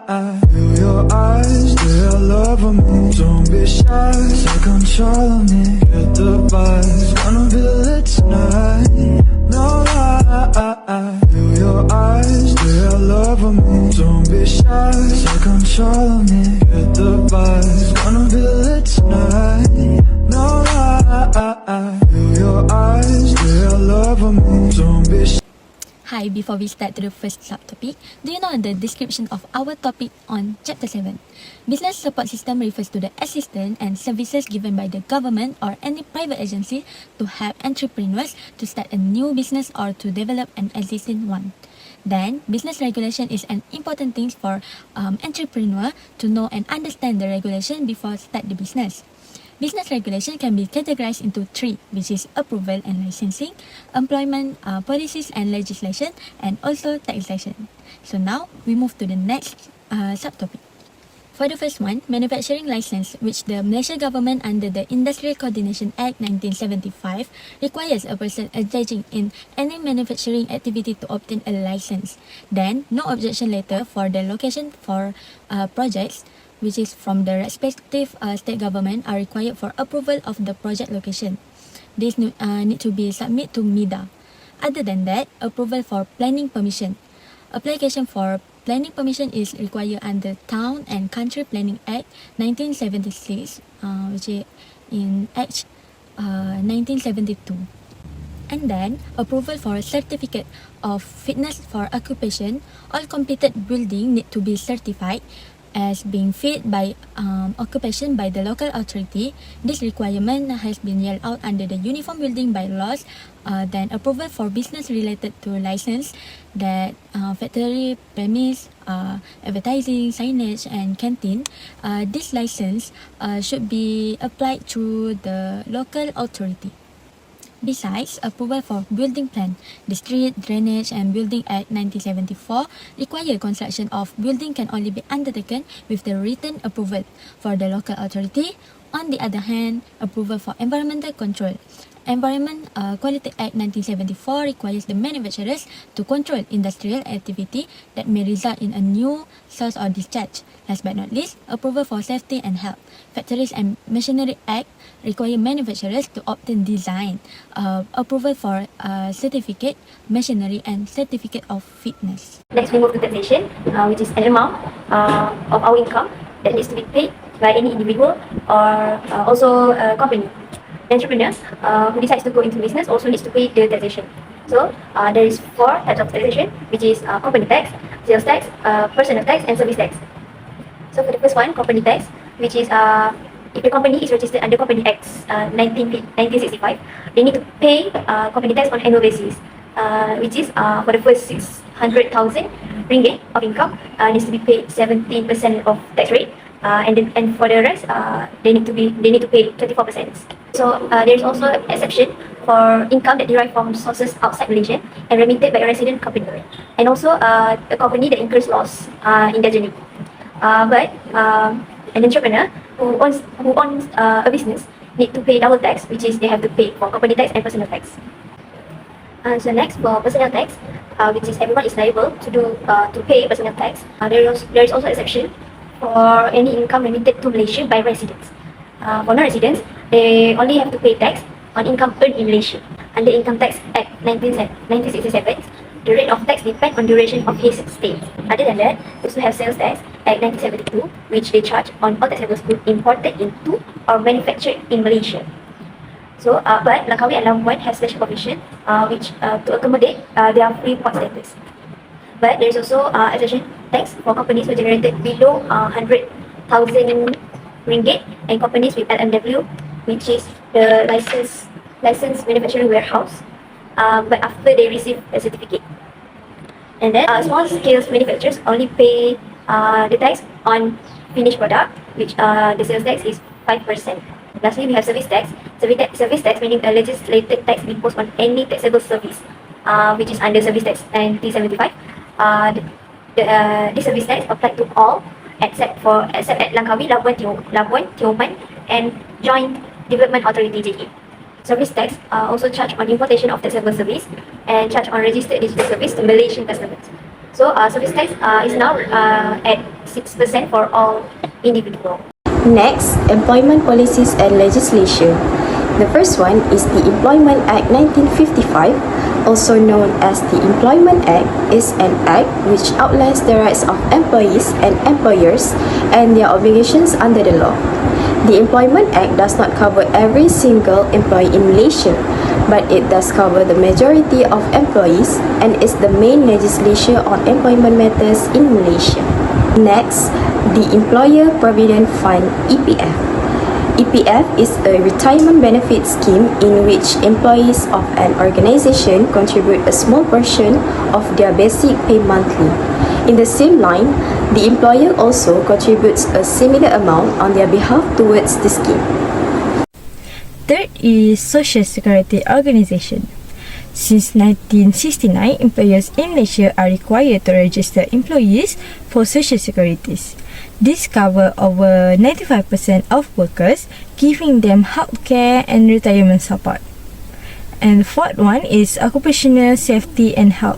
Feel your eyes, they're loving me. Don't be shy, take control of me. Get the vibes, gonna be lit tonight. No lie, feel your eyes, they're loving me. Don't be shy, take control of me. Get the vibes, gonna be lit tonight. No lie, feel your eyes, they're loving me. Don't be shy. Hi, before we start to the first subtopic, do you know the description of our topic on Chapter 7? Business support system refers to the assistance and services given by the government or any private agency to help entrepreneurs to start a new business or to develop an existing one. Then, business regulation is an important thing for entrepreneur to know and understand the regulation before start the business. Business regulation can be categorized into three, which is approval and licensing, employment policies and legislation, and also taxation. So now, we move to the next subtopic. For the first one, manufacturing license, which the Malaysia government under the Industrial Coordination Act 1975 requires a person engaging in any manufacturing activity to obtain a license. Then, no objection letter for the location for projects, which is from the respective state government, are required for approval of the project location. This need to be submitted to MIDA. Other than that, approval for planning permission. Application for planning permission is required under Town and Country Planning Act 1976, which is in Act 1972. And then, approval for a certificate of fitness for occupation. All completed building need to be certified as being fit by occupation by the local authority. This requirement has been yelled out under the Uniform Building Bylaws. Then approval for business related to license, that factory, premise, advertising, signage and canteen. This license should be applied through the local authority. Besides, approval for building plan. The Street, Drainage and Building Act 1974 require construction of building can only be undertaken with the written approval for the local authority. On the other hand, approval for environmental control. Environment Quality Act 1974 requires the manufacturers to control industrial activity that may result in a new source or discharge. Last but not least, approval for safety and health. Factories and Machinery Act require manufacturers to obtain design, approval for certificate, machinery and certificate of fitness. Next, we move to taxation, which is an amount of our income that needs to be paid by any individual or also a company. Entrepreneurs who decides to go into business also needs to pay the taxation. So there is 4 types of taxation, which is company tax, sales tax, personal tax and service tax. So for the first one, company tax, which is if the company is registered under Company Act 1965, they need to pay company tax on annual basis, which is for the first 600,000 ringgit of income needs to be paid 17% of tax rate. And for the rest, they need to pay 24%. So there is also an exception for income that derive from sources outside Malaysia and remitted by a resident company, and also a company that incurs loss in their journey. But an entrepreneur who owns a business need to pay double tax, which is they have to pay for company tax and personal tax. So next, for personal tax, which is everyone is liable to pay personal tax. There is also exception for any income remitted to Malaysia by residents. For non-residents, they only have to pay tax on income earned in Malaysia. Under Income Tax Act 1967, the rate of tax depends on duration of his stay. Other than that, we also have Sales Tax Act 1972, which they charge on all taxable goods imported into or manufactured in Malaysia. So, but Langkawi and Labuan have special provision which to accommodate their free port status. But there is also accession tax for companies who generated below 100,000 ringgit and companies with LMW, which is the licensed manufacturing warehouse, but after they receive a certificate. And then small scale manufacturers only pay the tax on finished product, which the sales tax is 5%. Lastly, we have service tax. Service tax meaning a legislated tax imposed on any taxable service, which is under Service Tax 1975. This service tax applied to all except at Langkawi, Labuan, Tioman and Joint Development Authority JD. Service tax also charged on importation of taxable service and charged on registered digital service to Malaysian customers. So service tax is now at 6% for all individual. Next, employment policies and legislation. The first one is the Employment Act 1955, also known as the Employment Act, is an act which outlines the rights of employees and employers and their obligations under the law. The Employment Act does not cover every single employee in Malaysia, but it does cover the majority of employees and is the main legislation on employment matters in Malaysia. Next, the Employer Provident Fund (EPF). EPF is a retirement benefit scheme in which employees of an organization contribute a small portion of their basic pay monthly. In the same line, the employer also contributes a similar amount on their behalf towards the scheme. Third is Social Security Organization. Since 1969, employers in Malaysia are required to register employees for Social Securities. This covers over 95% of workers, giving them healthcare and retirement support. And the fourth one is Occupational Safety and Health.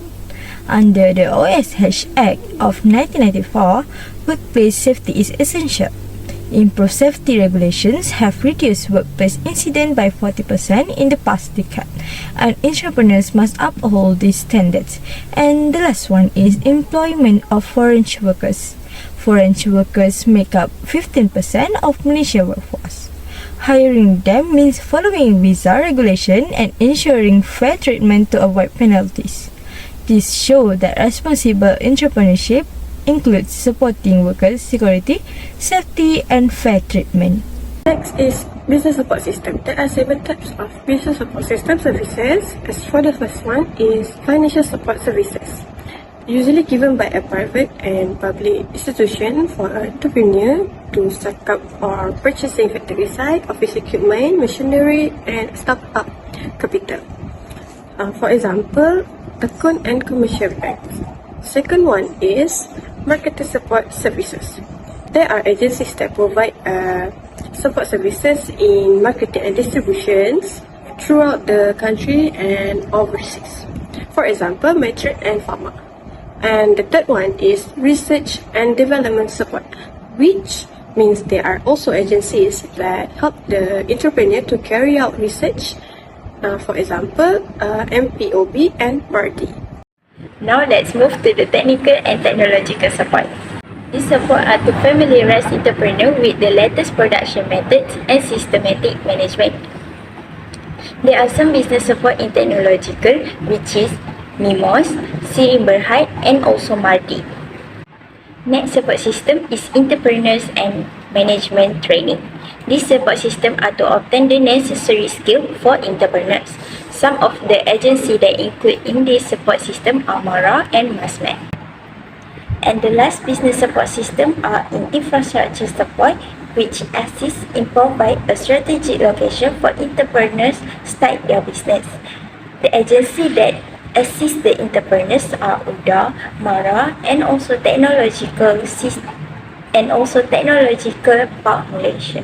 Under the OSH Act of 1994, workplace safety is essential. Improved safety regulations have reduced workplace incidents by 40% in the past decade, and entrepreneurs must uphold these standards. And the last one is employment of foreign workers. Foreign workers make up 15% of Malaysia workforce. Hiring them means following visa regulation and ensuring fair treatment to avoid penalties. This shows that responsible entrepreneurship includes supporting workers' security, safety, and fair treatment. Next is business support system. There are seven types of business support system services. As for the first one is financial support services, usually given by a private and public institution for an entrepreneur to start up or purchasing factory site, office equipment, machinery, and start-up capital. For example, account and commercial banks. Second one is marketing support services. There are agencies that provide support services in marketing and distributions throughout the country and overseas. For example, Matrix and Pharma. And the third one is research and development support, which means there are also agencies that help the entrepreneur to carry out research. For example, MPOB and MARDI. Now let's move to the technical and technological support. This support are to familiarize entrepreneurs with the latest production methods and systematic management. There are some business support in technological, which is MIMOS, Siring Berhad, and also MARDI. Next support system is entrepreneurs and management training. These support systems are to obtain the necessary skill for entrepreneurs. Some of the agencies that include in this support system are MARA and MASMET. And the last business support system are in infrastructure support, which assists in provide a strategic location for entrepreneurs start their business. The agency that assist the entrepreneurs are UDA, MARA, and also technological Park Malaysia.